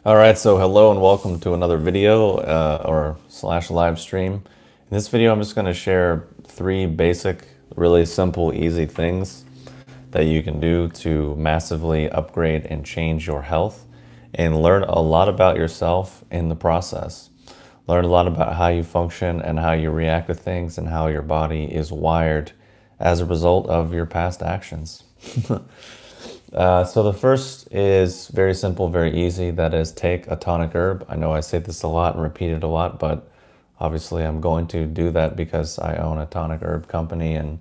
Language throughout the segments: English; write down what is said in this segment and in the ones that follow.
All right, so hello and welcome to another video or slash live stream. In this video, I'm just going to share 3 basic, really simple, easy things that you can do to massively upgrade and change your health and learn a lot about yourself in the process. Learn a lot about how you function and how you react to things and how your body is wired as a result of your past actions. So the first is very simple, very easy. That is, take a tonic herb. I know I say this a lot and repeat it a lot, but obviously I'm going to do that because I own a tonic herb company and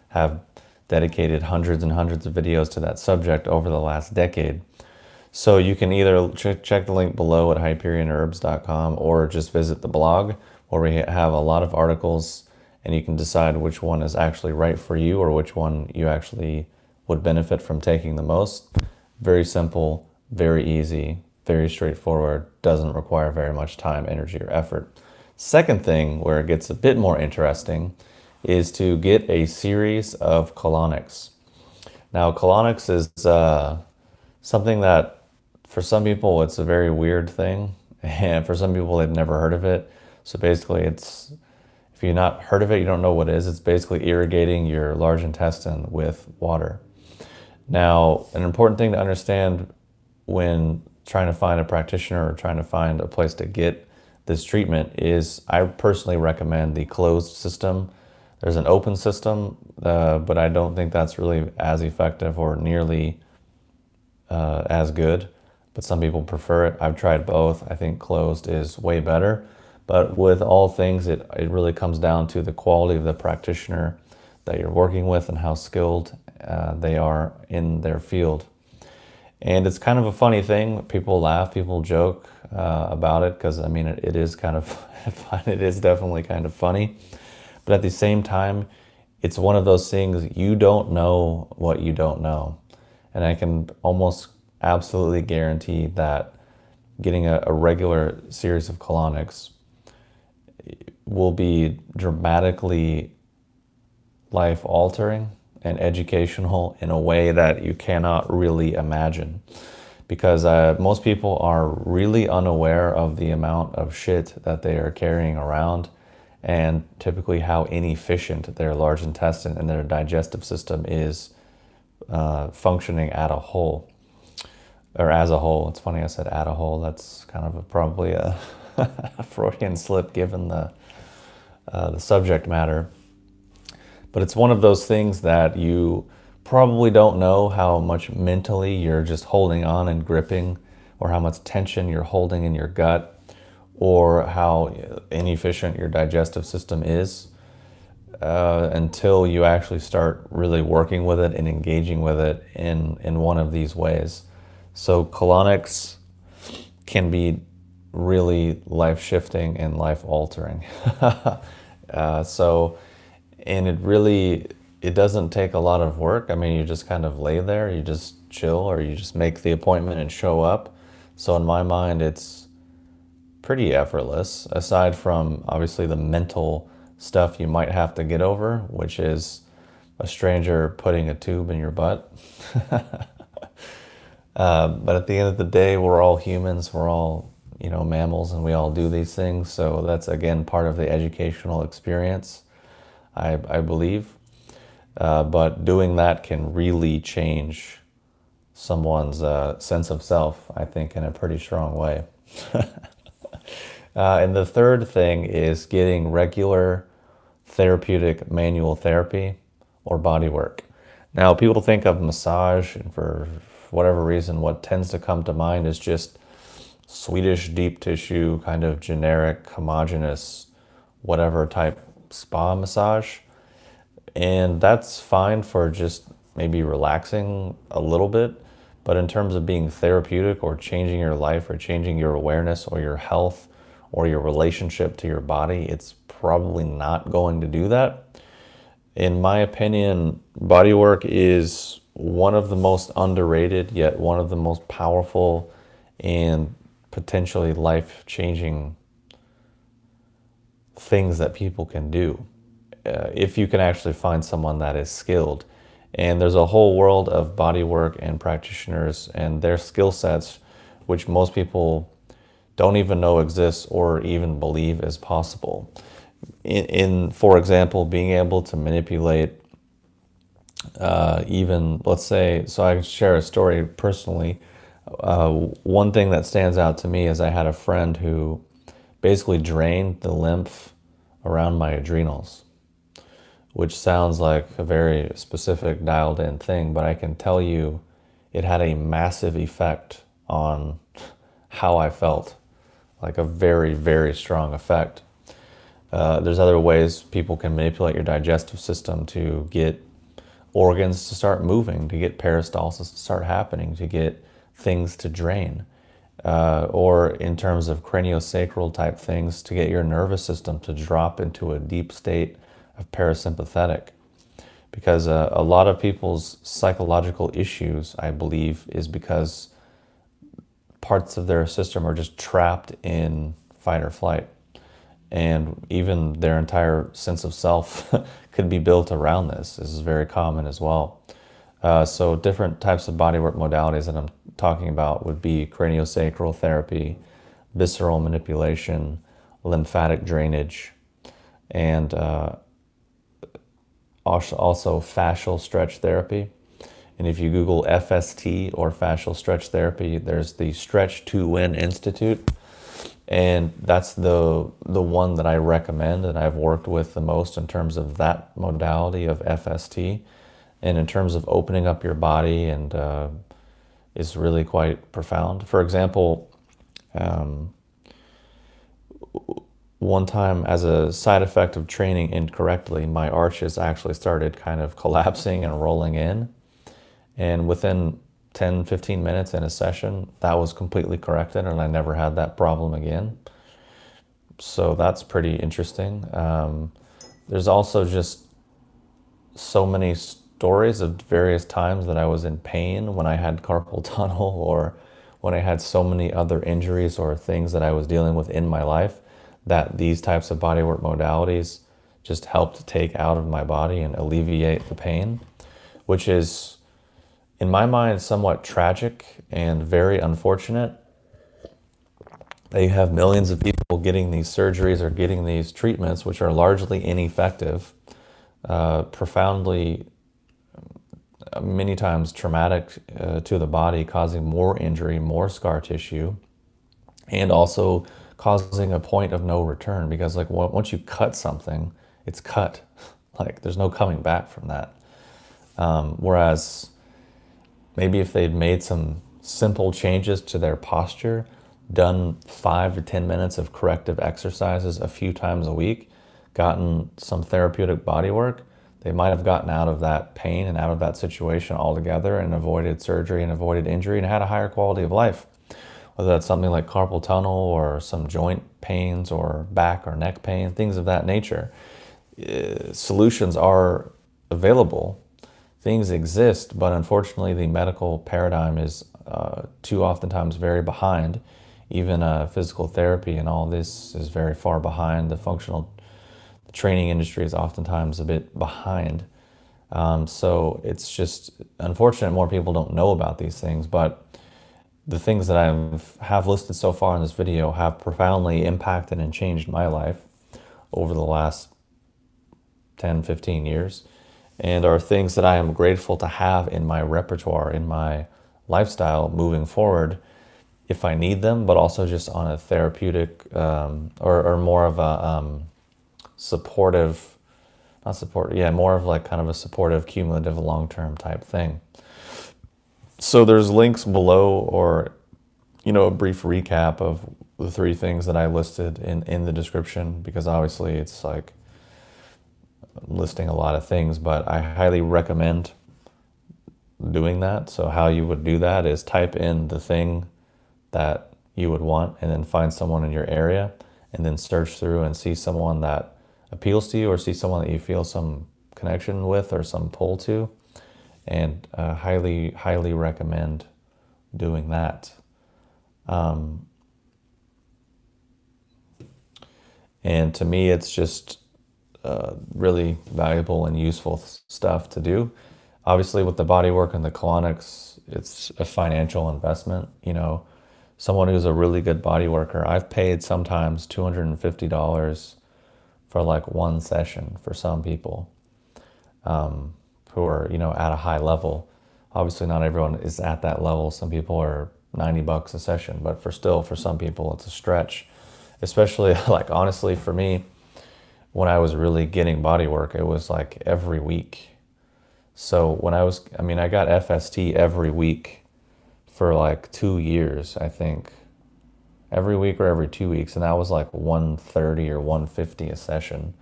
have dedicated hundreds and hundreds of videos to that subject over the last decade. So you can either check the link below at hyperionherbs.com or just visit the blog where we have a lot of articles and you can decide which one is actually right for you or which one you actually would benefit from taking the most. Very simple, very easy, very straightforward, doesn't require very much time, energy, or effort. Second thing where it gets a bit more interesting is to get a series of colonics. Now, colonics is something that for some people it's a very weird thing, and for some people they've never heard of it. So basically it's, if you've not heard of it, you don't know what it is. It's basically irrigating your large intestine with water. Now, an important thing to understand when trying to find a practitioner or trying to find a place to get this treatment is I personally recommend the closed system. There's an open system, but I don't think that's really as effective or nearly as good. But some people prefer it. I've tried both. I think closed is way better. But with all things, it really comes down to the quality of the practitioner that you're working with and how skilled they are in their field. And it's kind of a funny thing. People laugh, people joke about it because, I mean, it is kind of fun. It is definitely kind of funny. But at the same time, it's one of those things, you don't know what you don't know. And I can almost absolutely guarantee that getting a regular series of colonics will be dramatically life altering and educational in a way that you cannot really imagine, because most people are really unaware of the amount of shit that they are carrying around and typically how inefficient their large intestine and their digestive system is functioning at a whole, or as a whole. It's funny I said at a whole. That's kind of probably a Freudian slip given the subject matter. But it's one of those things that you probably don't know how much mentally you're just holding on and gripping, or how much tension you're holding in your gut, or how inefficient your digestive system is until you actually start really working with it and engaging with it in one of these ways. So colonics can be really life-shifting and life-altering. And it doesn't take a lot of work. I mean, you just kind of lay there, you just chill, or you just make the appointment and show up. So in my mind, it's pretty effortless, aside from obviously the mental stuff you might have to get over, which is a stranger putting a tube in your butt. But at the end of the day, we're all humans, we're all, mammals, and we all do these things. So that's, again, part of the educational experience, I believe. But doing that can really change someone's sense of self, I think, in a pretty strong way. And the third thing is getting regular therapeutic manual therapy or bodywork. Now, people think of massage, and for whatever reason, what tends to come to mind is just Swedish deep tissue, kind of generic, homogeneous, whatever type spa massage. And that's fine for just maybe relaxing a little bit. But in terms of being therapeutic or changing your life or changing your awareness or your health or your relationship to your body, it's probably not going to do that. In my opinion, bodywork is one of the most underrated, yet one of the most powerful and potentially life-changing things that people can do if you can actually find someone that is skilled. And there's a whole world of bodywork and practitioners and their skill sets which most people don't even know exists or even believe is possible. For example, being able to manipulate even, let's say, so I can share a story personally. One thing that stands out to me is I had a friend who basically drained the lymph around my adrenals, which sounds like a very specific dialed in thing, but I can tell you it had a massive effect on how I felt, like a very, very strong effect. There's other ways people can manipulate your digestive system to get organs to start moving, to get peristalsis to start happening, to get things to drain, or in terms of craniosacral type things, to get your nervous system to drop into a deep state of parasympathetic. Because a lot of people's psychological issues, I believe, is because parts of their system are just trapped in fight or flight. And even their entire sense of self could be built around this. This is very common as well. So different types of bodywork modalities that I'm talking about would be craniosacral therapy, visceral manipulation, lymphatic drainage, and also fascial stretch therapy. And if you Google FST or fascial stretch therapy, there's the Stretch to Win Institute. And that's the one that I recommend and I've worked with the most in terms of that modality of FST. And in terms of opening up your body, and is really quite profound. For example, one time as a side effect of training incorrectly, my arches actually started kind of collapsing and rolling in. And within 10, 15 minutes in a session, that was completely corrected and I never had that problem again. So that's pretty interesting. There's also just so many stories of various times that I was in pain when I had carpal tunnel, or when I had so many other injuries or things that I was dealing with in my life, that these types of bodywork modalities just helped take out of my body and alleviate the pain, which is, in my mind, somewhat tragic and very unfortunate. They have millions of people getting these surgeries or getting these treatments, which are largely ineffective, profoundly, many times traumatic to the body, causing more injury, more scar tissue, and also causing a point of no return. Because like once you cut something, it's cut. Like there's no coming back from that. Whereas maybe if they'd made some simple changes to their posture, done 5 to 10 minutes of corrective exercises a few times a week, gotten some therapeutic body work, they might have gotten out of that pain and out of that situation altogether and avoided surgery and avoided injury and had a higher quality of life. Whether that's something like carpal tunnel or some joint pains or back or neck pain, things of that nature. Solutions are available. Things exist, but unfortunately the medical paradigm is too oftentimes very behind. Even physical therapy and all this is very far behind. The functional training industry is oftentimes a bit behind. So it's just unfortunate more people don't know about these things, but the things that I have listed so far in this video have profoundly impacted and changed my life over the last 10, 15 years, and are things that I am grateful to have in my repertoire, in my lifestyle moving forward, if I need them, but also just on a therapeutic or more of a supportive, not support, yeah, more of like kind of a supportive, cumulative, long-term type thing. So there's links below, or, you know, a brief recap of the 3 things that I listed in the description, because obviously it's like listing a lot of things, but I highly recommend doing that. So how you would do that is type in the thing that you would want and then find someone in your area and then search through and see someone that appeals to you, or see someone that you feel some connection with or some pull to, and highly recommend doing that. And to me, it's just really valuable and useful stuff to do. Obviously with the bodywork and the colonics, it's a financial investment, you know, someone who's a really good body worker, I've paid sometimes $250 for like one session for some people who are, at a high level. Obviously not everyone is at that level. Some people are $90 a session, but for some people it's a stretch. Especially like honestly for me, when I was really getting body work, it was like every week. So I got FST every week for like 2 years, I think. Every week or every 2 weeks, and that was like 130 or 150 a session.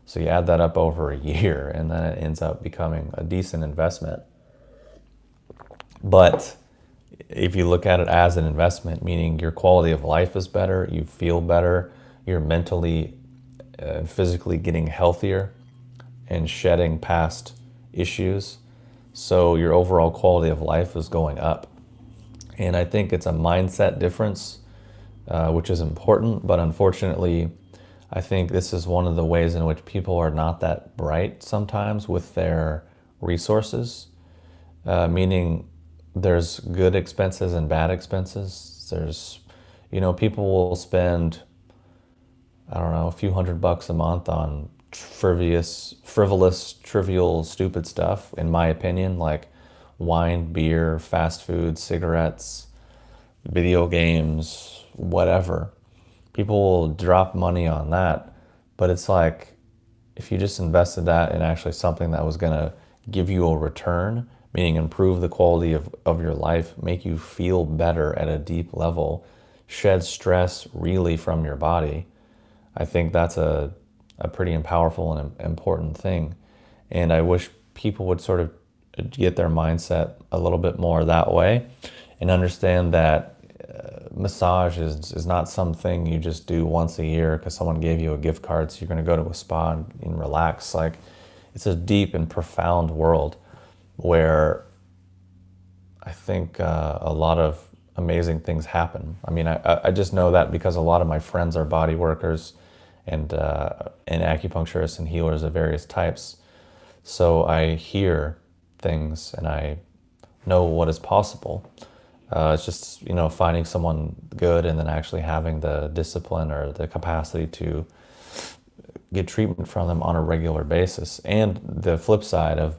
So you add that up over a year, and then it ends up becoming a decent investment. But if you look at it as an investment, meaning your quality of life is better, you feel better, you're mentally and physically getting healthier and shedding past issues. So your overall quality of life is going up. And I think it's a mindset difference, which is important. But unfortunately, I think this is one of the ways in which people are not that bright sometimes with their resources, meaning there's good expenses and bad expenses. There's, people will spend, I don't know, a few $100 a month on frivolous, trivial, stupid stuff, in my opinion, like wine, beer, fast food, cigarettes, video games, whatever. People will drop money on that, but it's like if you just invested that in actually something that was going to give you a return, meaning improve the quality of your life, make you feel better at a deep level, shed stress really from your body, I think that's a pretty powerful and important thing. And I wish people would sort of get their mindset a little bit more that way and understand that massage is not something you just do once a year because someone gave you a gift card, so you're going to go to a spa and relax. Like, it's a deep and profound world where I think a lot of amazing things happen. I mean, I just know that because a lot of my friends are body workers and acupuncturists and healers of various types. So I hear things and I know what is possible. It's just, finding someone good and then actually having the discipline or the capacity to get treatment from them on a regular basis. And the flip side of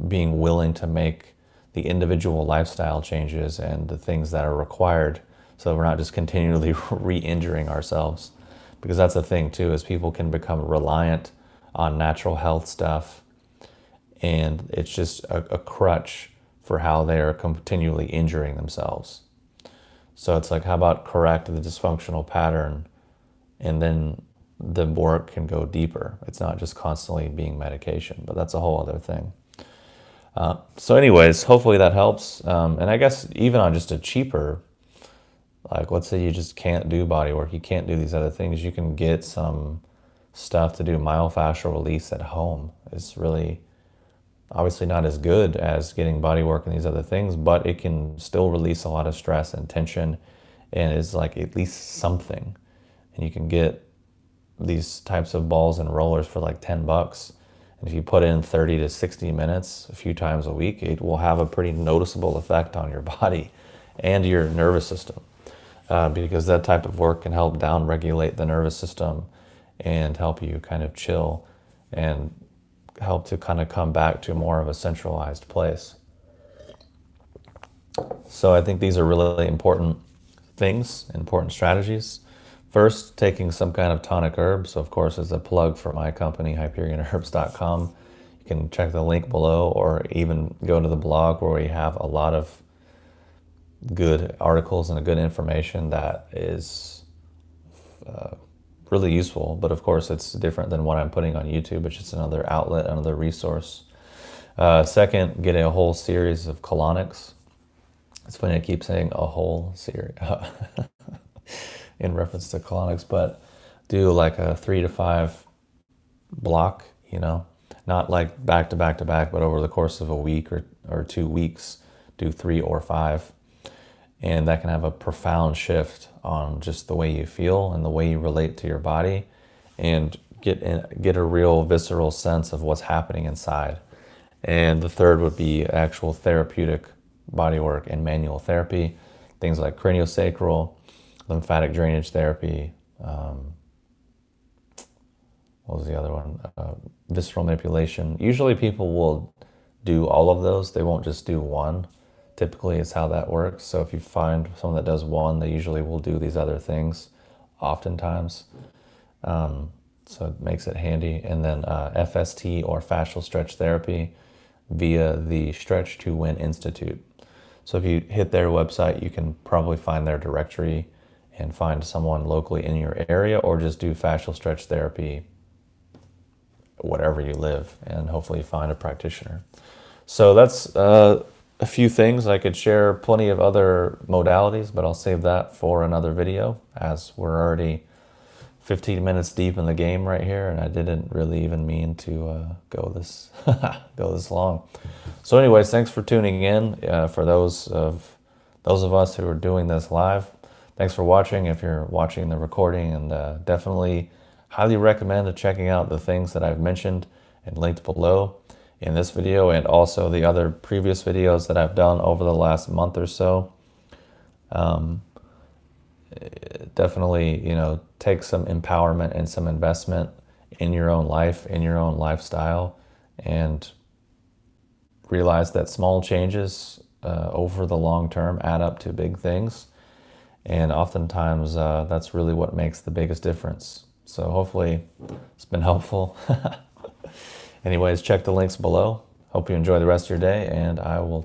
being willing to make the individual lifestyle changes and the things that are required so we're not just continually re-injuring ourselves. Because that's the thing too, is people can become reliant on natural health stuff, and it's just a crutch for how they are continually injuring themselves. So it's like, how about correct the dysfunctional pattern, and then the work can go deeper. It's not just constantly being medication, but that's a whole other thing. So anyways, hopefully that helps. And I guess even on just a cheaper, like let's say you just can't do body work, you can't do these other things, you can get some stuff to do myofascial release at home. It's really obviously not as good as getting body work and these other things, but it can still release a lot of stress and tension, and is like at least something. And you can get these types of balls and rollers for like $10. And if you put in 30 to 60 minutes a few times a week, it will have a pretty noticeable effect on your body and your nervous system. Because that type of work can help down-regulate the nervous system and help you kind of chill and help to kind of come back to more of a centralized place. So I think these are really important things, important strategies. First, taking some kind of tonic herbs, of course, is a plug for my company, HyperionHerbs.com. You can check the link below, or even go to the blog where we have a lot of good articles and good information that is really useful. But of course, it's different than what I'm putting on YouTube. It's just another outlet, another resource. Second, getting a whole series of Colonics. It's funny, I keep saying a whole series in reference to Colonics, but do like a 3 to 5 block, not like back to back to back, but over the course of a week or 2 weeks, do 3 or 5. And that can have a profound shift on just the way you feel and the way you relate to your body, and get a real visceral sense of what's happening inside. And the third would be actual therapeutic body work and manual therapy. things like CranioSacral, lymphatic drainage therapy. What was the other one? Visceral manipulation. Usually people will do all of those. They won't just do one. Typically, it's how that works. So if you find someone that does one, they usually will do these other things oftentimes. So it makes it handy. And then FST, or Fascial Stretch Therapy, via the Stretch to Win Institute. So if you hit their website, you can probably find their directory and find someone locally in your area, or just do fascial stretch therapy wherever you live, and hopefully find a practitioner. So that's a few things. I could share plenty of other modalities, but I'll save that for another video, as we're already 15 minutes deep in the game right here, and I didn't really even mean to go this long. So anyways, thanks for tuning in. For those of us who are doing this live, thanks for watching if you're watching the recording, and definitely highly recommend checking out the things that I've mentioned and linked below in this video, and also the other previous videos that I've done over the last month or so. Definitely, take some empowerment and some investment in your own life, in your own lifestyle, and realize that small changes over the long term add up to big things. And oftentimes that's really what makes the biggest difference. So hopefully it's been helpful. Anyways, check the links below. Hope you enjoy the rest of your day, and I will